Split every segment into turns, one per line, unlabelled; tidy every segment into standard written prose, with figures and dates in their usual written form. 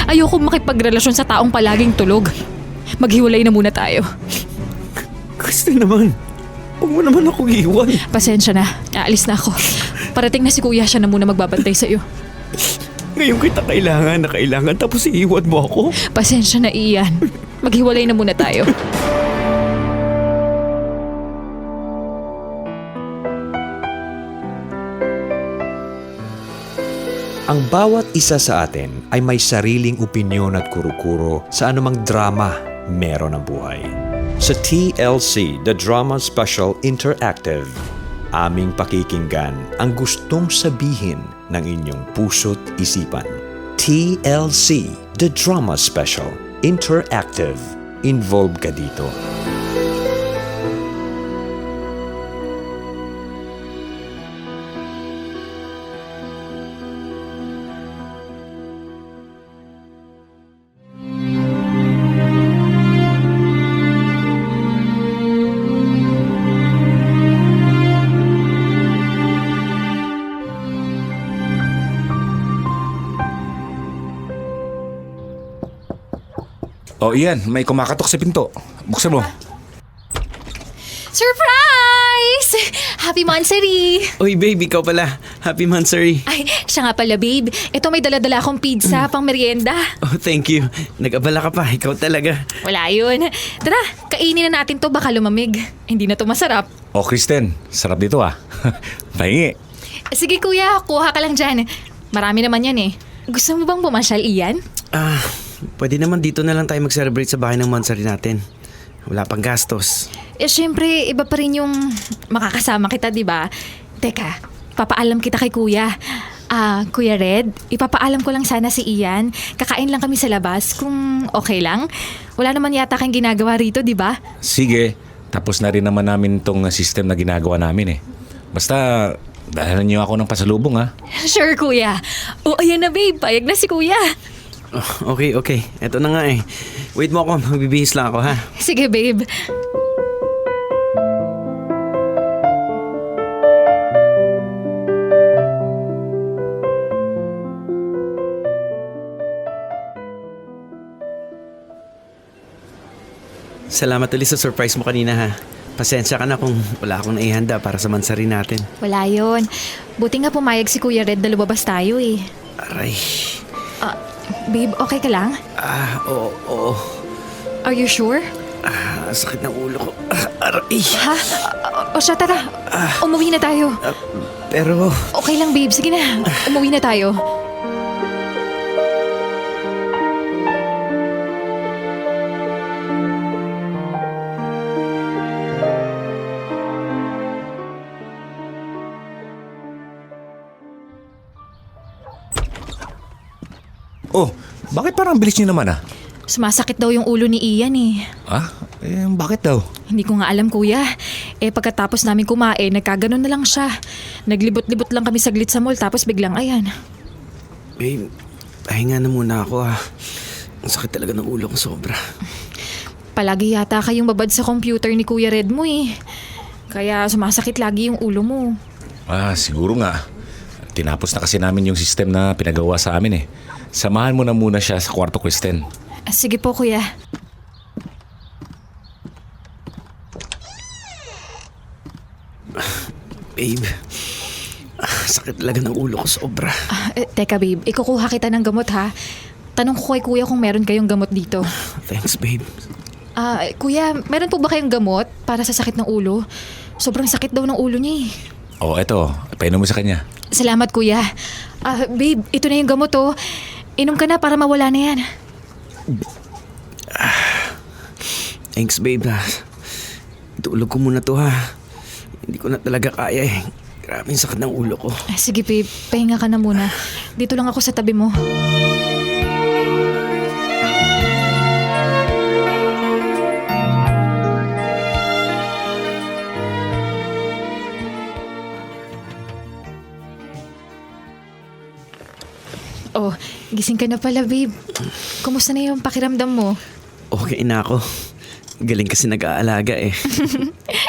Ayoko makipagrelasyon sa taong palaging tulog. Maghiwalay na muna tayo.
Kristen naman, huwag mo naman akong iwan.
Pasensya na, aalis na ako. Parating na si kuya, siya na muna magbabantay sa'yo.
Ngayon kita kailangan tapos iiwan mo ako.
Pasensya na, Ian. Maghiwalay na muna tayo.
Ang bawat isa sa atin ay may sariling opinyon at kuro-kuro sa anumang drama meron ang buhay. Sa TLC, The Drama Special Interactive, aming pakikinggan ang gustong sabihin ng inyong puso't isipan. TLC, The Drama Special Interactive. Involved ka dito.
Oh, Ian, may kumakatok sa pinto. Buksan mo.
Surprise! Happy Mansari!
Oy babe, ikaw pala. Happy Mansari.
Ay, siya nga pala, babe. Ito may dala-dala akong pizza pang merienda.
Oh, thank you. Nag-abala ka pa, ikaw talaga.
Wala yun. Tara, kainin na natin to, baka lumamig. Hindi na to masarap.
Oh, Kristen, sarap dito ah. Pahingi.
Sige kuya, kuha ka lang dyan. Marami naman yan eh. Gusto mo bang pumasyal, Ian?
Pwede naman dito na lang tayo mag-celebrate sa bahay ng Mansari natin. Wala pang gastos.
Syempre, iba pa rin yung makakasama kita, di ba? Teka, papaalam kita kay kuya. Kuya Red, ipapaalam ko lang sana si Ian. Kakain lang kami sa labas, kung okay lang. Wala naman yata kang ginagawa rito, di ba?
Sige, tapos na rin naman namin tong system na ginagawa namin eh. Basta, dahalan niyo ako ng pasalubong ah.
Sure, kuya. O, ayan na babe, payag na si kuya.
Oh, okay. Eto na nga eh. Wait mo ako, magbibihis lang ako ha.
Sige, babe.
Salamat ulit sa surprise mo kanina ha. Pasensya ka na kung wala akong naihanda para sa Mansari natin.
Wala yun. Buti nga pumayag si Kuya Red na lumabas tayo eh.
Aray.
Babe, okay ka lang?
Oo.
Are you sure?
Sakit ng ulo ko. Aray.
Ha? O siya, tara. Umuwi na tayo.
Pero...
Okay lang, babe. Sige na. Umuwi na tayo.
Oh, bakit parang bilis niyo naman ah?
Sumasakit daw yung ulo ni Ian eh.
Bakit daw?
Hindi ko nga alam, kuya. Pagkatapos namin kumain, nagkaganon na lang siya. Naglibot-libot lang kami saglit sa mall, tapos biglang ayan.
Babe, pahinga na muna ako ha. Ang sakit talaga ng ulo ko sobra.
Palagi yata kayong babad sa computer ni Kuya Red mo eh. Kaya sumasakit lagi yung ulo mo.
Siguro nga. Tinapos na kasi namin yung system na pinagawa sa amin eh. Samahan mo na muna siya sa kwarto, Kristen.
Sige po, kuya.
Babe, sakit talaga ng ulo ko sobra.
Teka, babe. Ikukuha kita ng gamot, ha? Tanong ko kay kuya kung meron kayong gamot dito.
Thanks, babe.
Kuya, meron po ba kayong gamot para sa sakit ng ulo? Sobrang sakit daw ng ulo niya eh.
Oh, eto. Painom mo sa kanya.
Salamat, kuya. Babe, ito na yung gamot, oh. Inom ka na para mawala na yan.
Thanks, babe. Itulog ko muna to ha. Hindi ko na talaga kaya eh. Grabe yung sakit ng ulo ko.
Sige, babe. Pahinga ka na muna. Dito lang ako sa tabi mo. Oh, gising ka na pala, babe. Kumusta na yung pakiramdam mo?
Okay na ako. Galing kasi nag-aalaga eh.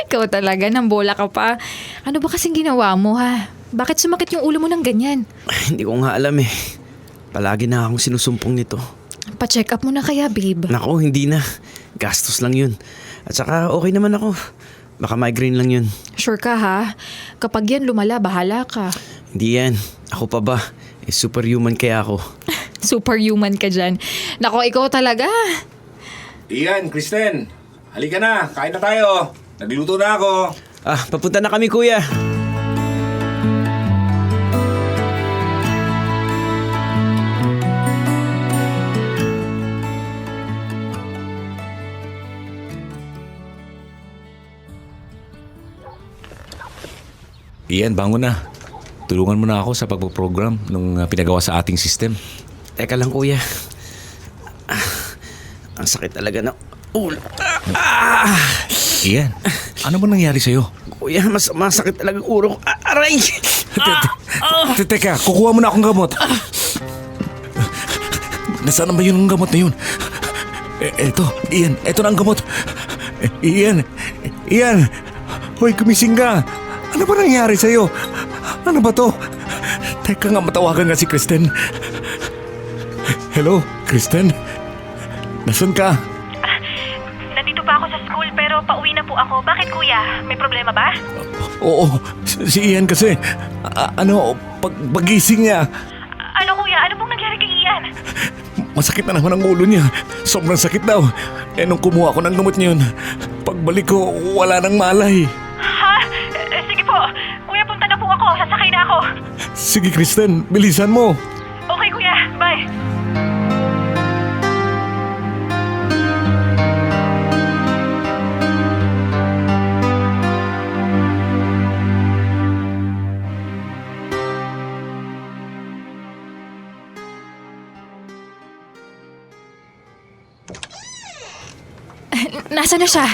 Ikaw talaga, nambola ka pa. Ano ba kasing ginawa mo, ha? Bakit sumakit yung ulo mo ng ganyan?
Hindi ko nga alam eh. Palagi na akong sinusumpong nito.
Pa-check up mo na kaya, babe.
Nako, hindi na. Gastos lang yun. At saka okay naman ako. Baka migraine lang yun.
Sure ka ha? Kapag yan lumala, bahala ka.
Hindi yan. Ako pa ba? Superhuman kaya ako.
Superhuman ka dyan. Nako, ikaw talaga.
Ian, Kristen, halika na, kain na tayo. Nagluto na ako.
Papunta na kami, kuya.
Ian, bangon na. Tulungan mo na ako sa pagpaprogram nung pinagawa sa ating system.
Teka lang, kuya. Ang sakit talaga ng ulo.
Ian, ano ba nangyari sa'yo?
Kuya, masakit talaga ang ulo ko. Aray!
Teka, kukuha mo na akong gamot. Nasaan na ba yun ang gamot na yun? Eto, Ian, eto na ang gamot. Ian, hoy, gumising ka. Ano ba nangyari sa'yo? Ano ba to? Teka nga, matawagan nga si Kristen. Hello, Kristen? Nasaan ka?
Nandito pa ako sa school pero pauwi na po ako. Bakit kuya? May problema ba?
Oo, si Ian kasi. Pagising niya,
Ano kuya? Ano pong nangyari kay Ian?
masakit na naman ang ulo niya. Sobrang sakit daw. Nung kumuha ko ng gamot niyon, pagbalik ko, wala nang malay.
Ha? Sige po. Kuya, punta na po ako. Sasakay na ako.
Sige, Kristen, bilisan mo.
Okay kuya. Bye.
Nasaan na siya?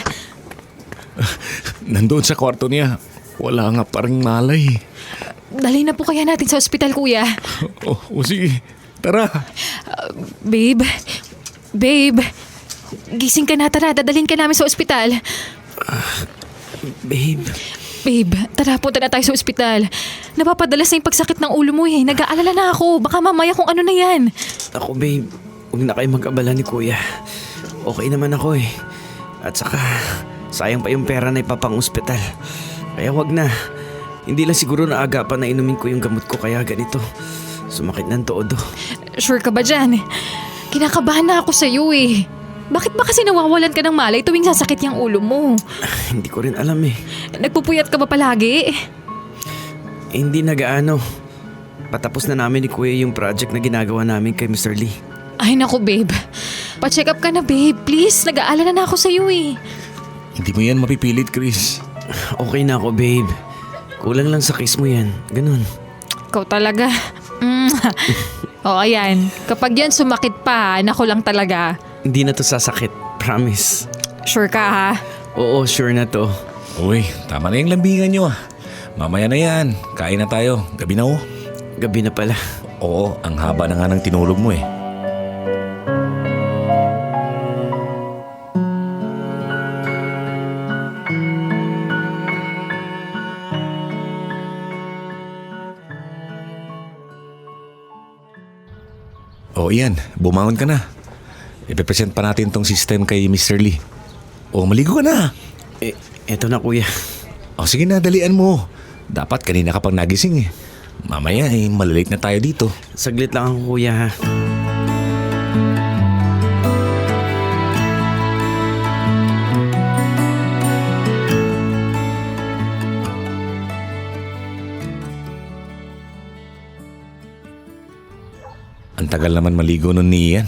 Nandoon sa kwarto niya. Wala nga parang malay.
Dali na po kaya natin sa ospital, kuya.
Sige. Tara.
Babe. Gising ka na, tara. Dadalhin ka namin sa ospital.
Babe.
Babe, tara, punta na tayo sa ospital. Napapadalas na yung pagsakit ng ulo mo eh. Nag-aalala na ako. Baka mamaya kung ano na yan.
Ako, babe. Huwag na kayo mag-abala ni kuya. Okay naman ako eh. At saka, sayang pa yung pera na ipapang-ospital. Kaya wag na. Hindi lang siguro naagapan na inumin ko yung gamot ko kaya ganito. Sumakit ng todo.
Sure ka ba dyan? Kinakabahan na ako sa'yo eh. Bakit ba kasi nawawalan ka ng malay tuwing sasakit yung ulo mo?
Hindi ko rin alam eh.
Nagpupuyat ka ba palagi?
Hindi nagaano. Patapos na namin ni kuya yung project na ginagawa namin kay Mr. Lee.
Ay naku babe. Pa-check up ka na babe. Please, nag-aalala na ako sa'yo eh.
Hindi mo yan mapipilit, Chris.
Okay na ako, babe. Kulang lang sa kiss mo yan. Ganun.
Ikaw talaga. O ayan. Kapag yan sumakit pa, nako lang talaga.
Hindi na to sasakit. Promise.
Sure ka ha?
Oo, sure na to.
Uy, tama na yung lambingan nyo. Mamaya na yan. Kain na tayo. Gabi na oh.
Gabi na pala.
Oo, ang haba na nga ng tinulog mo eh. O Ian, bumangon ka na. Ipe-present pa natin tong system kay Mr. Lee. O maligo ka na.
Eto na kuya.
O sige na, dalian mo. Dapat kanina ka pang nagising eh. Mamaya malilate na tayo dito.
Saglit lang ako kuya ha.
Ang tagal naman maligo nun ni Ian.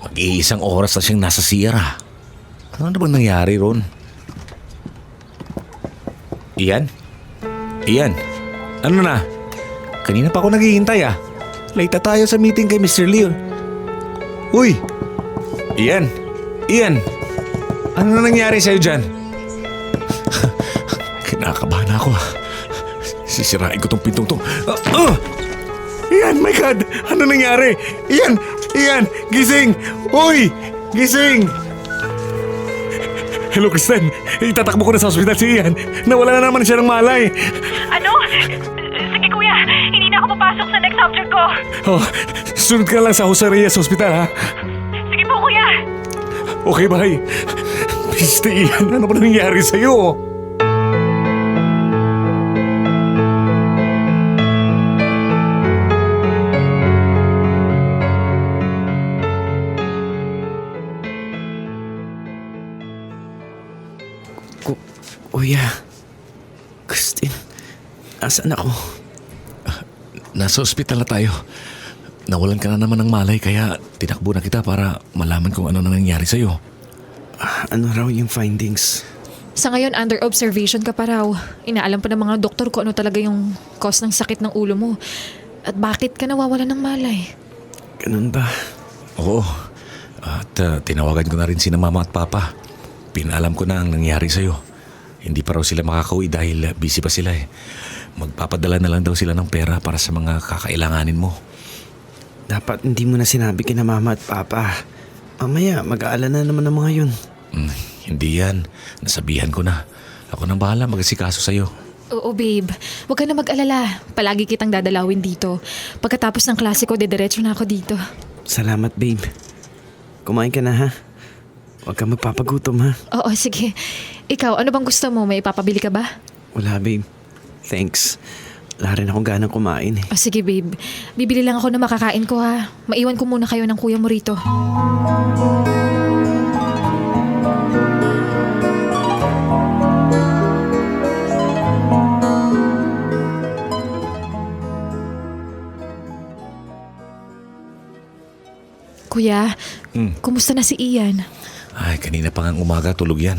Mag-iisang oras na siyang nasa Sierra. Ano na ba nangyari ron? Ian? Ian? Ano na? Kanina pa ako naghihintay ah. Late na tayo sa meeting kay Mr. Lee. Uy! Ian! Ian! Ano na nangyari sa'yo dyan? Kinakabahan ako ah. Sisirain ko tong pintong to. Ian, my God! Ano nangyari? Ian! Ian! Gising! Uy! Gising! Hello, Kristen. Itatakbo ko na sa ospital si Ian. Nawala na naman siya ng malay.
Ano? Sige kuya. Hindi na ako papasok sa next subject ko.
Oh, sunod ka lang sa Jose Reyes Hospital, ha?
kuya!
Okay, bye. Piste, Ian. Ano ba nangyari sa'yo?
Kuya, Christine, asan ako?
Nasa ospital na tayo. Nawalan ka na naman ng malay kaya tinakbo na kita para malaman kung ano na nangyari sa'yo.
Ano raw yung findings?
Sa ngayon, under observation ka pa raw. Inaalam pa ng mga doktor kung ano talaga yung cause ng sakit ng ulo mo. At bakit ka nawawalan ng malay.
Ganun ba?
Oo. At tinawagan ko na rin sina mama at papa. Pinaalam ko na ang nangyari sa'yo. Hindi pa raw sila makakauwi dahil busy pa sila eh. Magpapadala na lang daw sila ng pera para sa mga kakailanganin mo.
Dapat hindi mo na sinabi kina mama at papa. Mamaya, mag-aalala naman ng mga yun.
Hindi yan. Nasabihan ko na. Ako nang bahala mag-asikaso sa'yo.
Oo, babe. Huwag ka na mag-alala. Palagi kitang dadalawin dito. Pagkatapos ng klase ko, didiretso na ako dito.
Salamat, babe. Kumain ka na, ha? Huwag ka magpapagutom, ha?
Oo, sige. Ikaw, ano bang gusto mo? May ipapabili ka ba?
Wala, babe. Thanks. Wala rin akong ganang kumain eh.
O sige, babe. Bibili lang ako na makakain ko, ha? Maiwan ko muna kayo ng kuya mo rito. Kuya, kumusta na si Ian?
Ay, kanina pa ngang umaga tulog yan.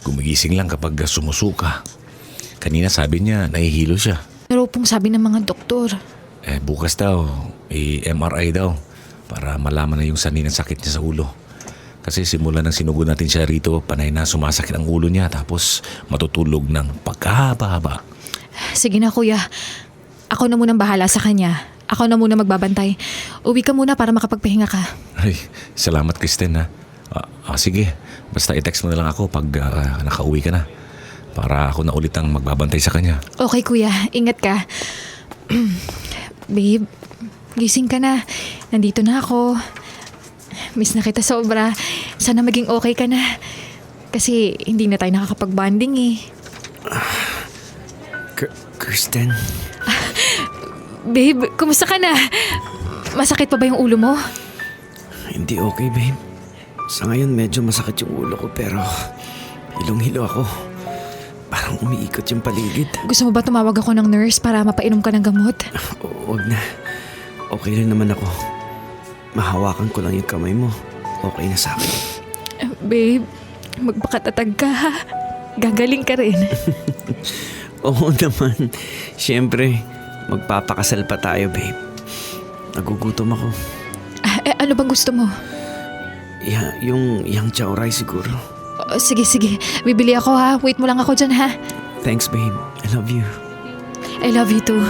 Gumigising lang kapag sumusuka. Kanina sabi niya, nahihilo siya.
Pero pong sabi ng mga doktor.
Bukas daw, MRI daw. Para malaman na yung sanhi ng sakit niya sa ulo. Kasi simula nang sinugo natin siya rito, panay na sumasakit ang ulo niya. Tapos matutulog ng pagkahaba-haba.
Sige na, kuya. Ako na munang bahala sa kanya. Ako na muna magbabantay. Uwi ka muna para makapagpahinga ka.
Ay, salamat Kristen ha. Sige, basta i-text mo na lang ako pag nakauwi ka na. Para ako na ulit ang magbabantay sa kanya.
Okay, kuya. Ingat ka. Babe, gising ka na. Nandito na ako. Miss na kita sobra. Sana maging okay ka na. Kasi hindi na tayo nakakapag-bonding eh.
Kristen,
Babe, kumusta ka na? Masakit pa ba yung ulo mo?
hindi okay, babe. Sa ngayon medyo masakit yung ulo ko pero hilong-hilo ako. Parang umiikot yung paligid.
Gusto mo ba tumawag ako ng nurse para mapainom ka ng gamot?
Huwag na. Okay lang naman ako. Mahawakan ko lang yung kamay mo. Okay na sa akin.
Babe, magpakatatag ka ha. Gagaling ka rin.
Oo naman. Siyempre, magpapakasal pa tayo, babe. Nagugutom ako.
Ano bang gusto mo?
Yung yang chow rice siguro.
Sige, sige. Bibili ako ha. Wait mo lang ako dyan ha.
Thanks, babe. I love you.
I love you too.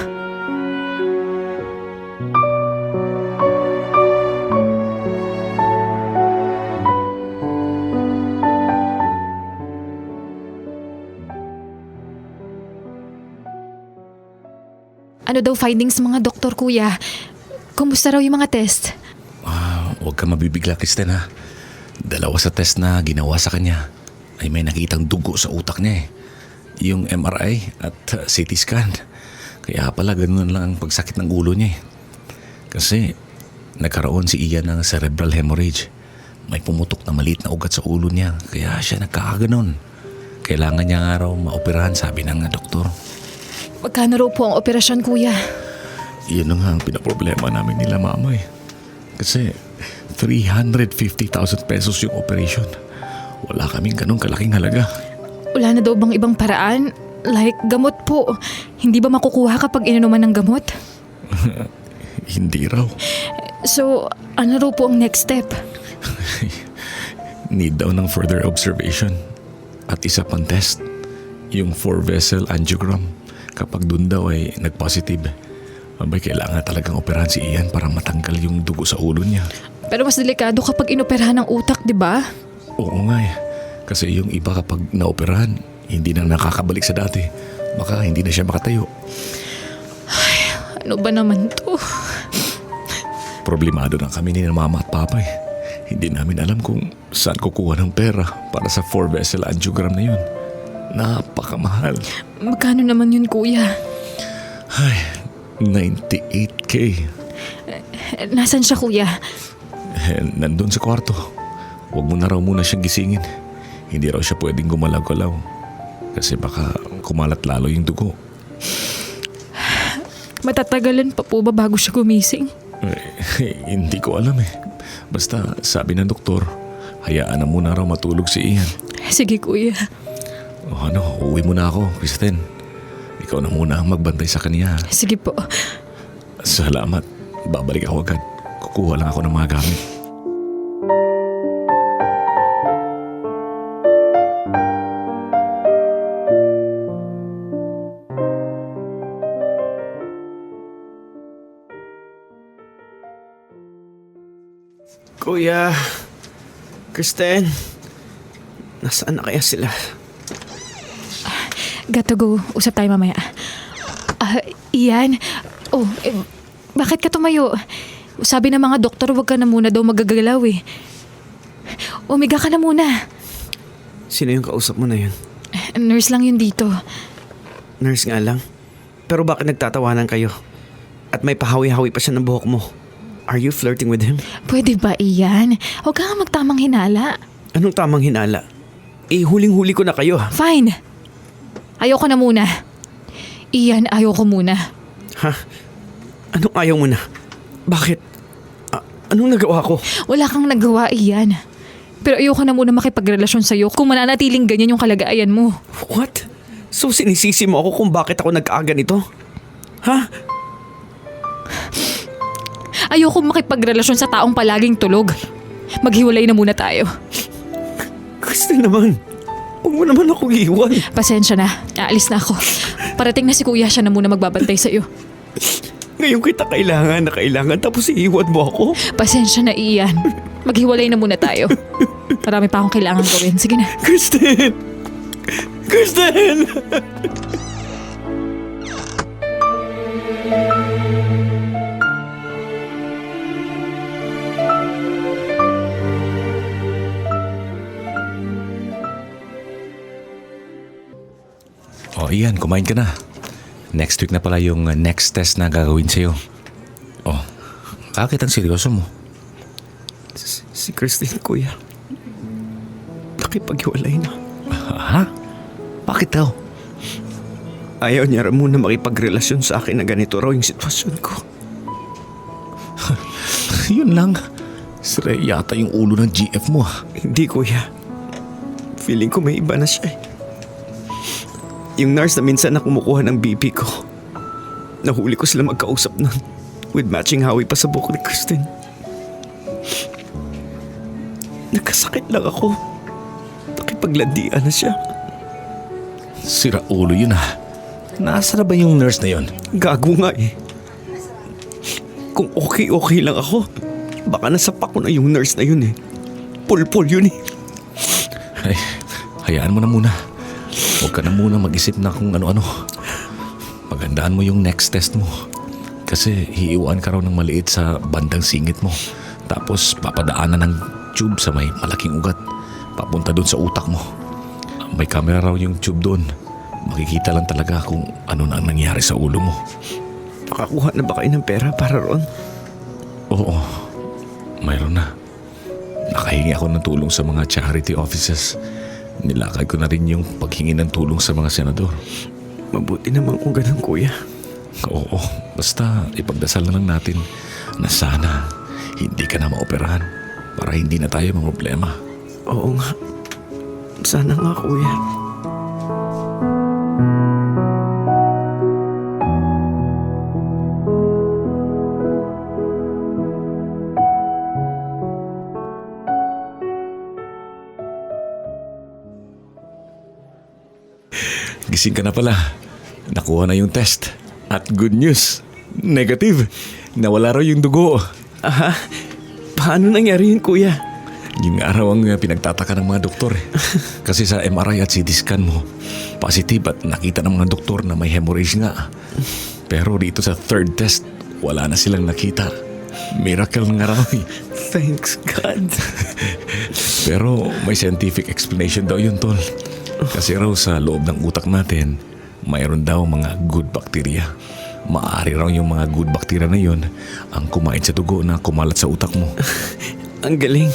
Ano daw findings ng mga doktor, kuya? Kumusta raw yung mga test?
Huwag ka mabibigla Kristen ha. 2 sa test na ginawa sa kanya ay may nakitang dugo sa utak niya eh. Yung MRI at CT scan. Kaya pala ganun lang ang pagsakit ng ulo niya eh. Kasi nagkaroon si Ian ng cerebral hemorrhage. May pumutok na maliit na ugat sa ulo niya. Kaya siya nagkakaganon. Kailangan niya nga raw maoperahan, sabi ng doktor.
Magkano raw po ang operasyon, kuya?
Iyan na nga ang pinaproblema namin nila mama eh. Kasi 350,000 pesos yung operation. Wala kaming ganun kalaking halaga.
Wala na daw bang ibang paraan? Like gamot po. Hindi ba makukuha kapag ininuman ng gamot?
Hindi raw.
So, ano raw po ang next step?
Need daw ng further observation. At isa pang test. Yung 4-vessel angiogram. Kapag dun daw ay nag-positive, abay kailangan talagang operahan si Ian para matanggal yung dugo sa ulo niya.
Pero mas delikado kapag inoperahan ng utak, di ba?
Oo nga eh. Kasi yung iba kapag naoperahan, hindi na nakakabalik sa dati. Baka hindi na siya makatayo.
Ano ba naman to?
Problemado na kami ni mama at papa eh. Hindi namin alam kung saan kukuha ng pera para sa 4-vessel angiogram na yun. Napakamahal.
Magkano naman yun, kuya?
Ay, 98K.
Nasaan siya, kuya?
Nandun sa kwarto. Huwag mo na raw muna siyang gisingin. Hindi raw siya pwedeng gumalaw-galaw. Kasi baka kumalat lalo yung dugo.
Matatagalan pa po ba bago siya gumising?
Hindi ko alam eh. Basta sabi ng doktor, hayaan na muna raw matulog si Ian.
Sige, kuya.
Uwi muna ako, Kristen. Ikaw na muna ang magbantay sa kanya.
Sige po.
Salamat. Babalik ako agad. Kukuha lang ako ng mga gamit.
Kuya, Kristen, nasaan na kaya sila?
Got to go. Usap tayo mamaya. Ian. Bakit ka tumayo? Sabi ng mga doktor, huwag ka na muna daw magagalaw eh. Umiga ka na muna.
Sino yung kausap mo na yun?
Nurse lang yun dito.
Nurse nga lang. Pero bakit nagtatawanan kayo? At may pahawi-hawi pa siya ng buhok mo. Are you flirting with him?
Pwede ba, Ian? Huwag ka nga magtamang hinala.
Anong tamang hinala? Huling-huli ko na kayo ha.
Fine. Ayoko na muna. Ian, ayoko muna.
Ha? Anong ayaw mo na? Bakit? Anong nagawa ko?
Wala kang nagawa, Ian. Pero ayoko na muna makipagrelasyon sa'yo kung mananatiling ganyan yung kalagayan mo.
What? So sinisisi mo ako kung bakit ako nagkaaga nito? Ha?
Ayoko makipagrelasyon sa taong palaging tulog. Maghiwalay na muna tayo.
Gusto naman. Huwag mo naman ako iwan.
Pasensya na. Aalis na ako. Parating na si kuya, siya na muna magbabantay sa'yo.
Ngayon kita kailangan na kailangan tapos iiwan mo ako.
Pasensya na, Ian. Maghiwalay na muna tayo. Marami pa akong kailangan gawin. Sige na.
Kristen! Kristen!
Ian, kumain ka na. Next week na pala yung next test na gagawin sa'yo. Bakit ang seryoso mo?
Si Kristen, kuya. Nakipaghiwalay na.
Ha? Bakit daw?
Ayaw niya muna makipagrelasyon sa akin na ganito raw yung sitwasyon ko.
Yun lang. Sira yata yung ulo ng GF mo.
Hindi, kuya. Feeling ko may iba na siya eh. Yung nurse na minsan na kumukuha ng BP ko. Nahuli ko sila magkausap nun. With matching hawi pa sa buhok ni Kristen. Nagkasakit lang ako. Nakipaglandian na siya.
Sira ulo yun ah. Nasaan na ba yung nurse na yun?
Gago nga eh. Kung okay lang ako, baka nasapak ko na yung nurse na yun eh. Pulpul yun eh.
Ay, hayaan mo na muna. Huwag ka na muna mag-isip na kung ano-ano. Magandaan mo yung next test mo. Kasi hiiwan ka raw ng maliit sa bandang singit mo. Tapos papadaanan ng tube sa may malaking ugat. Papunta doon sa utak mo. May camera raw yung tube doon. Makikita lang talaga kung ano na ang nangyari sa ulo mo.
Makakuha na ba kayo ng pera para roon?
Oo, mayroon na. Nakahingi ako ng tulong sa mga charity offices. Nilakay ko na rin yung paghingi ng tulong sa mga senador.
Mabuti naman kung ganun, kuya.
Oo, basta ipagdasal na lang natin na sana hindi ka na maoperahan para hindi na tayo mamroblema.
Oo nga. Sana nga, kuya.
Gising ka na pala. Nakuha na yung test. At good news, negative. Nawala raw yung dugo.
Aha, paano nangyari yun, kuya?
Yung araw ang pinagtataka ng mga doktor. Kasi sa MRI at CT scan mo, positive at nakita ng mga doktor na may hemorrhage nga. Pero dito sa third test, wala na silang nakita. Miracle nga raw eh.
Thanks God.
Pero may scientific explanation daw yun, tol. Kasi raw sa loob ng utak natin, mayroon daw mga good bacteria. Maaari raw yung mga good bacteria na yun ang kumain sa dugo na kumalat sa utak mo.
Ang galing.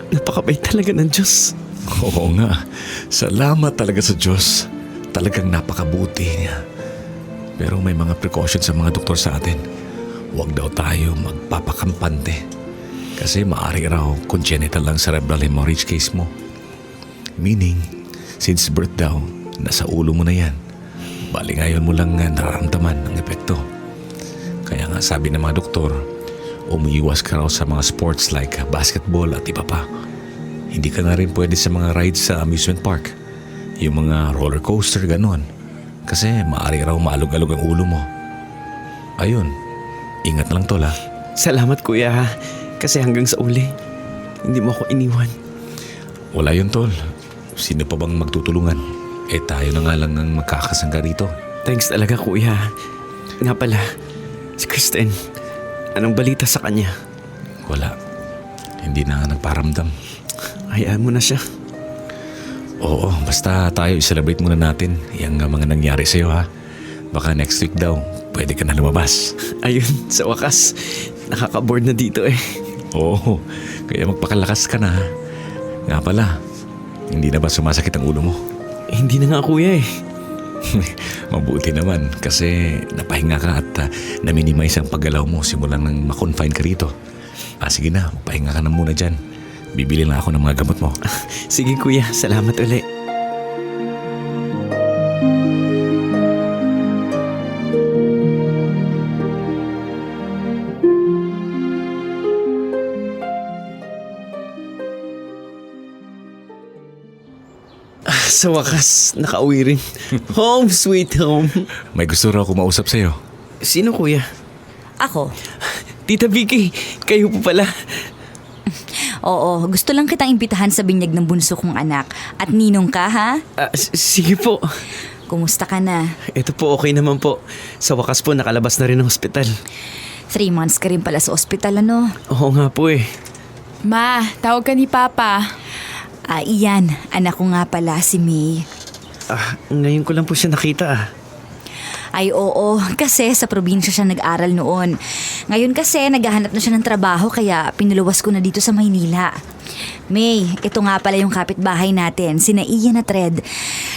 Napakabait talaga ng Diyos.
Oo nga. Salamat talaga sa Diyos. Talagang napakabuti niya. Pero may mga precautions sa mga doktor sa atin. Huwag daw tayo magpapakampante. Kasi maaari raw congenital lang cerebral hemorrhage case mo. Meaning, since birth daw, nasa ulo mo na yan. Bali ngayon mo lang nararamdaman ang epekto. Kaya nga sabi ng mga doktor, umiiwas ka raw sa mga sports like basketball at iba pa. Hindi ka na rin pwede sa mga rides sa amusement park. Yung mga roller coaster, ganon. Kasi maaari raw maalog-alog ang ulo mo. Ayun, ingat na lang tol ha.
Salamat kuya ha. Kasi hanggang sa uli, hindi mo ako iniwan.
Wala yun tol. Sino pa bang magtutulungan? Eh tayo na nga lang ang magkakasangga rito.
Thanks talaga kuya. Nga pala, si Kristen, anong balita sa kanya?
Wala. Hindi na nga nagparamdam.
Hayaan mo na siya.
Oo, basta tayo i-celebrate muna natin yung mga nangyari sa'yo ha. Baka next week daw, pwede ka na lumabas.
Ayun, sa wakas, nakaka-board na dito eh.
Oo, kaya magpakalakas ka na ha. Nga pala, hindi na ba sumasakit ang ulo mo?
Hindi na nga kuya eh.
Mabuti naman kasi napahinga ka at na-minimize ang paggalaw mo simula nang makonfine ka rito. Sige na, pahinga ka na muna dyan. Bibili na ako ng mga gamot mo.
Sige kuya, salamat uli. Sa wakas, nakauwi rin. Home sweet home.
May gusto raw ako mausap sa'yo.
Sino kuya?
Ako?
Tita Vicky, kayo po pala.
Oo, gusto lang kitang imbitahan sa binyag ng bunso kong anak. At ninong ka, ha?
Sige po.
Kumusta ka na?
Ito po, okay naman po. Sa wakas po, nakalabas na rin ng ospital.
3 months ka rin pala sa ospital, ano?
Oo nga po eh.
Ma, tawag ka ni Papa.
Iyan, anak ko nga pala, si May.
Ngayon ko lang po siya nakita.
Ay oo, kasi sa probinsya siya nag-aral noon. Ngayon kasi naghahanap na siya ng trabaho kaya pinuluwas ko na dito sa Maynila. May, ito nga pala yung kapitbahay natin, sina Ian at Red.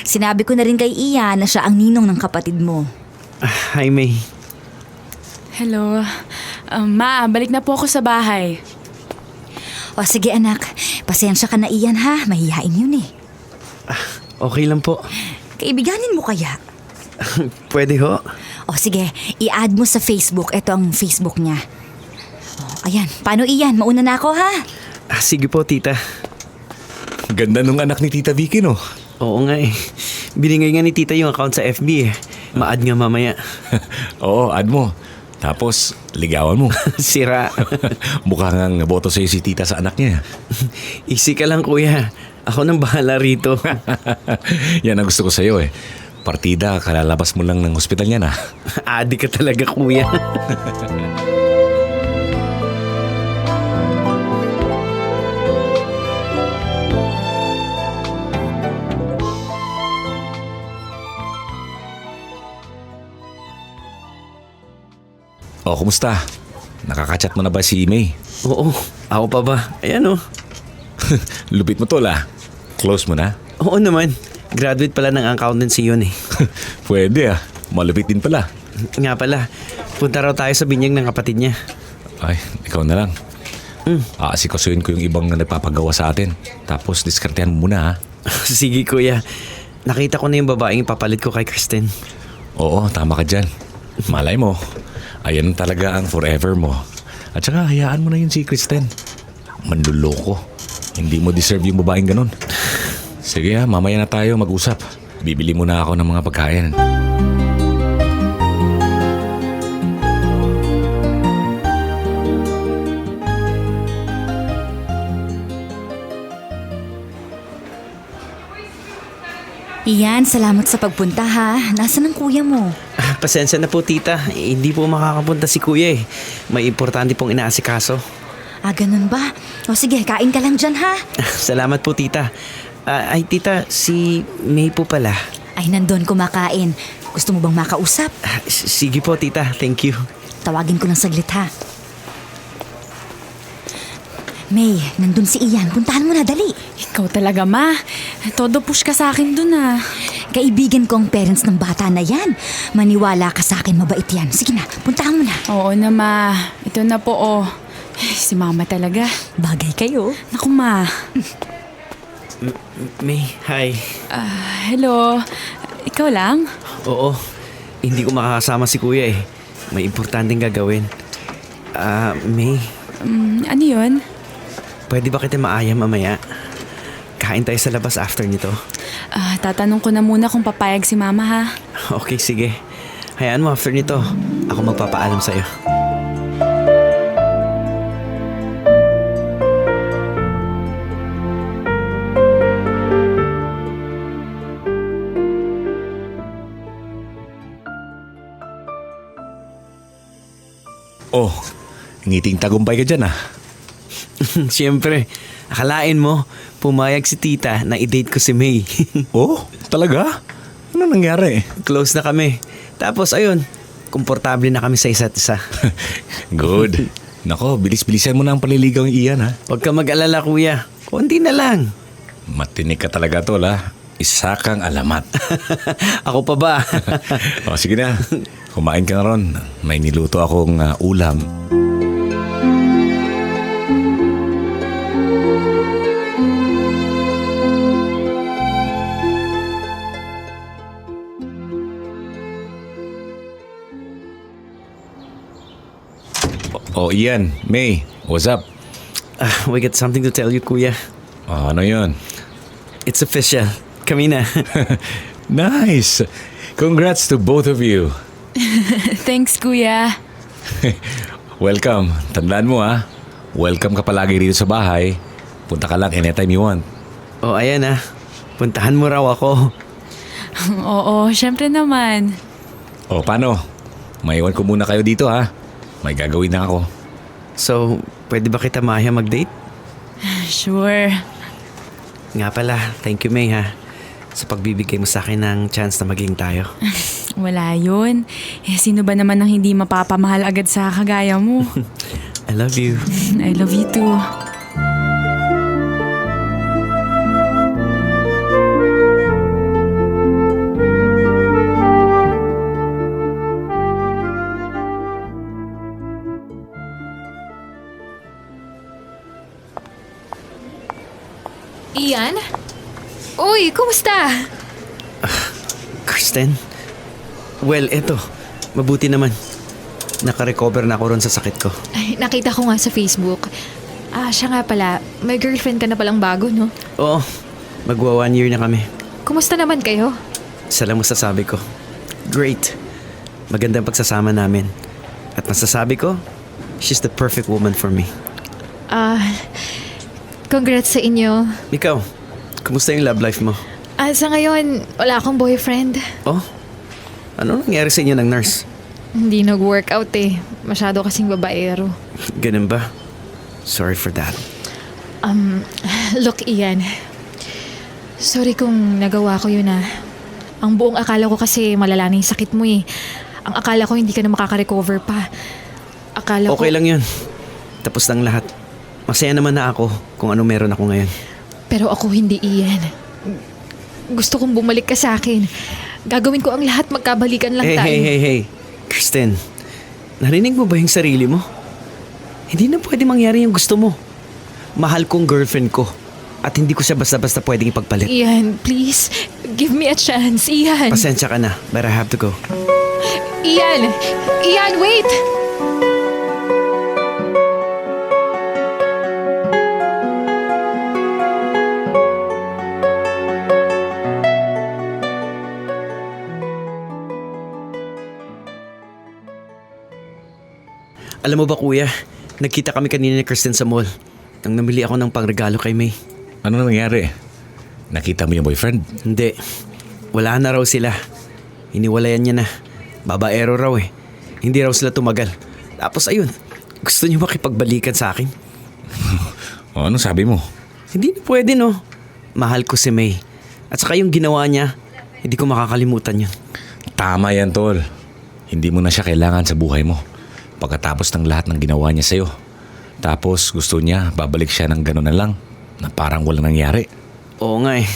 Sinabi ko na rin kay Ian na siya ang ninong ng kapatid mo.
Hi May.
Hello. Ma, balik na po ako sa bahay.
O sige anak, pasensya ka na Ian ha, mahihain yun eh.
Okay lang po.
Kaibiganin mo kaya?
Pwede ho.
O sige, i-add mo sa Facebook. Ito ang Facebook niya. Ayan, paano Ian? Mauna na ako ha?
Sige po tita.
Ganda nung anak ni Tita Vicky, no?
Oo nga eh. Binigay nga ni tita yung account sa FB eh. Ma-add nga mamaya.
Oo, add mo. Tapos, ligawan mo.
Sira.
Mukha ngang boto sa'yo si Tita sa anak niya.
Easy ka lang kuya. Ako nang bahala rito.
Yan ang gusto ko sa'yo eh. Partida, kalalabas mo lang ng hospital niya na.
Adi ka talaga kuya.
O, kumusta? Nakakachat mo na ba si May?
Oo, ako pa ba? Ayan oh.
Lupit mo tol ah. Close mo na?
Oo naman. Graduate pala ng accountancy yun eh.
Pwede ah. Malupit din pala.
Nga pala, punta raw tayo sa binyag ng kapatid niya.
Ay, ikaw na lang. Aasikasuhin ko yung ibang nagpapagawa sa atin. Tapos diskartehan mo muna ha.
Sige kuya. Nakita ko na yung babaeng ipapalit ko kay Kristen.
Oo, tama ka dyan. Malay mo, ayan talaga ang forever mo. At saka hayaan mo na yun si Kristen. Manluloko. Hindi mo deserve yung babaeng ganun. Sige ha, mamaya na tayo mag-usap. Bibili muna ako ng mga pagkain.
Iyan, salamat sa pagpunta ha. Nasaan ang kuya mo?
Pasensya na po tita, hindi po makakapunta si kuya eh. May importante pong inaasikaso.
Ganun ba? O sige, kain ka lang dyan ha.
Salamat po tita. Ay tita, si May po pala.
Ay, nandun kumakain. Gusto mo bang makausap?
Sige po tita, thank you.
Tawagin ko lang saglit ha. May, nandun si Ian. Puntahan mo na, dali.
Ikaw talaga, Ma. Todo push ka sa akin dun ah.
Kaibigan ko ang parents ng bata na yan. Maniwala ka sa akin, mabait yan. Sige na, puntahan mo na.
Oo na, Ma. Ito na po, oh. Si Mama talaga.
Bagay kayo.
Naku, Ma.
May, hi.
Hello. Ikaw lang?
Oo, hindi ko makakasama si kuya eh. May importanteng gagawin. May,
Ano yun?
pwede ba kita maaya mamaya? Kain tayo sa labas after nito.
Tatanong ko na muna kung papayag si Mama, ha?
Okay, sige. Hayaan mo after nito. Ako magpapaalam sa'yo.
Oh, ngiting tagumpay ka dyan ah.
Siyempre, akalain mo, pumayag si tita na i-date ko si May.
Oh, talaga? Ano nangyari?
Close na kami. Tapos ayun, komportable na kami sa isa't isa.
Good. Nako, bilis-bilisan mo na ang paliligaw ng Ian ha.
Huwag ka mag-alala kuya, konti na lang.
Matinig ka talaga tol ha. Isa kang alamat.
Ako pa ba?
O sige na, kumain ka na ron. May niluto akong ulam. Oh, Ian, May, what's up?
We got something to tell you kuya.
Ano yun?
It's official. Kami na.
Nice! Congrats to both of you.
Thanks, Kuya.
Welcome. Tandaan mo ha. Welcome ka palagi dito sa bahay. Punta ka lang anytime you want.
Oh, ayan ah. Puntahan mo raw ako.
Oo, syempre naman.
O, paano? Maiwan ko muna kayo dito ha. May gagawin na ako.
So, pwede ba kita maaya mag-date?
Sure.
Nga pala, thank you May ha. Sa pagbibigay mo sa akin ng chance na maging tayo.
Wala yun. Sino ba naman ang hindi mapapamahal agad sa kagaya mo?
I love you.
I love you too.
Ian? Uy, kumusta?
Kristen? Well, eto. Mabuti naman. Nakarecover na ako ron sa sakit ko.
Ay, nakita ko nga sa Facebook. Siya nga pala, may girlfriend ka na palang bago, no?
Oo, magwa 1 year na kami.
Kumusta naman kayo?
Isa lang masasabi ko. Great. Magandang pagsasama namin. At masasabi ko, she's the perfect woman for me.
Congrats sa inyo.
Ikaw, kumusta yung love life mo?
Sa ngayon, wala akong boyfriend.
Oh? Ano nangyari sa inyo ng nurse?
Hindi nag-workout eh. Masyado kasing babaero.
Ganun ba? Sorry for that.
Look, Ian. Sorry kung nagawa ko yun ah. Ang buong akala ko kasi malala na yung sakit mo eh. Ang akala ko hindi ka na makaka-recover pa. Akala ko...
Okay lang yun. Tapos ng lahat. Masaya naman na ako kung ano meron ako ngayon.
Pero ako hindi, Ian. Gusto kong bumalik ka sa akin. Gagawin ko ang lahat, magkabalikan lang tayo.
Hey. Kristen, narinig mo ba yung sarili mo? Hindi na pwede mangyari yung gusto mo. Mahal kong girlfriend ko. At hindi ko siya basta-basta pwedeng ipagpalit.
Ian, please. Give me a chance, Ian.
Pasensya ka na, but I have to go.
Ian! Ian, wait!
Alam mo ba kuya, nagkita kami kanina ni Kristen sa mall. Nang namili ako ng pangregalo kay May.
Ano nangyari? Nakita mo yung boyfriend?
Hindi, wala na raw sila. Hiniwalayan niya na. Babaero raw eh. Hindi raw sila tumagal. Tapos ayun, gusto niyo makipagbalikan sa akin?
O, anong sabi mo?
Hindi na pwede no. Mahal ko si May. At saka yung ginawa niya, hindi ko makakalimutan yun.
Tama yan, tol. Hindi mo na siya kailangan sa buhay mo. Pagkatapos ng lahat ng ginawa niya sa'yo. Tapos gusto niya, babalik siya ng gano'n na lang. Na parang walang nangyari.
Oo nga eh.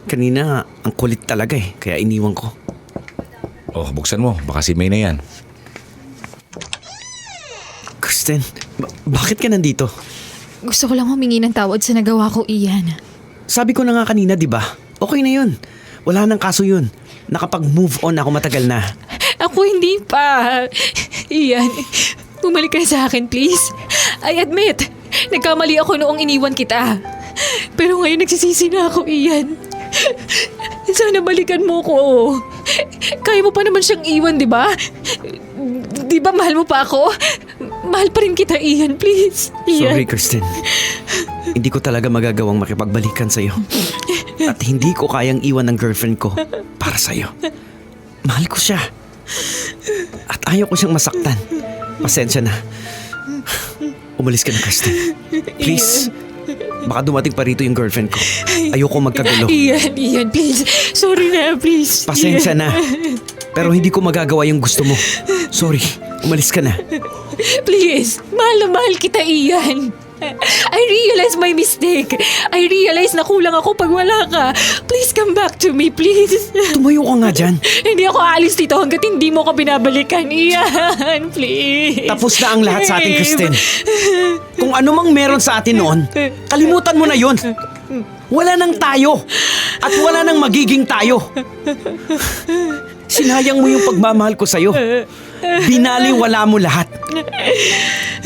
Kanina, ang kulit talaga eh. Kaya iniwan ko.
Oh, buksan mo. Baka si May na yan.
Kristen, bakit ka nandito?
Gusto ko lang humingi ng tawad sa nagawa ko, Ian.
Sabi ko na nga kanina, di ba? Okay na yun. Wala nang kaso yun. Nakapag-move on ako matagal na.
Ako hindi pa. Ian, bumalik ka sa akin, please. I admit, nagkamali ako noong iniwan kita. Pero ngayon nagsisisi na ako, Ian. Sana balikan mo ko. Kaya mo pa naman siyang iwan, di ba? Di ba mahal mo pa ako? Mahal pa rin kita, Ian, please. Ian.
Sorry, Kristen. Hindi ko talaga magagawang makipagbalikan sa'yo. At hindi ko kayang iwan ng girlfriend ko para sa'yo. Mahal ko siya. At ayaw ko siyang masaktan. Pasensya na. Umalis ka na, Kristen. Please. Baka dumating pa rito yung girlfriend ko. Ayoko magkagulo.
Ian, please. Sorry na, please.
Pasensya na. Pero hindi ko magagawa yung gusto mo. Sorry. Umalis ka na.
Please, mahal na mahal kita, Ian. I realize my mistake. I realize na kulang ako pag wala ka. Please come back to me, please.
Tumayo ka nga dyan.
Hindi ako aalis dito hanggat hindi mo ko binabalikan, Ian. Please.
Tapos na ang lahat sa atin, Kristen. Kung ano mang meron sa atin noon, kalimutan mo na yon. Wala nang tayo. At wala nang magiging tayo. Sinayang mo yung pagmamahal ko sa'yo. Binaliwala mo lahat.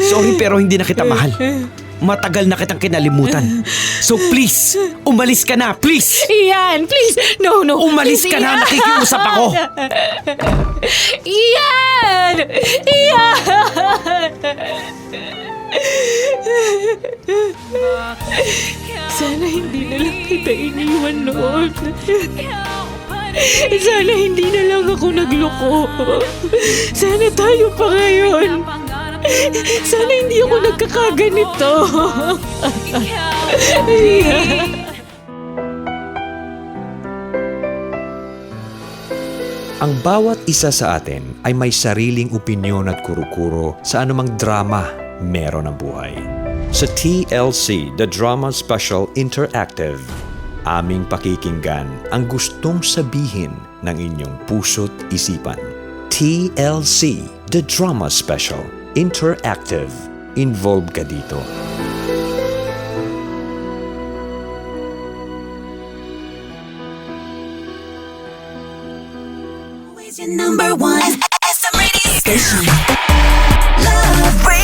Sorry pero hindi na kita mahal. Matagal na kitang kinalimutan. So please, umalis ka na, please!
Ian, please. No.
Umalis
Please,
ka na,
Ian.
nakikiusap ako!
Ian! Ian! Sana hindi na lang kita iniwan noon. Sana hindi na lang ako nagloko. Sana tayo pa ngayon. Sana hindi ako nagkakaganito.
Ang bawat isa sa atin ay may sariling opinyon at kuro-kuro sa anumang drama meron ang buhay. Sa TLC, The Drama Special Interactive, aming pakikinggan ang gustong sabihin ng inyong puso't isipan. TLC, The Drama Special Interactive. Involved ka dito.
Always your number one SM radio station. Love Radio.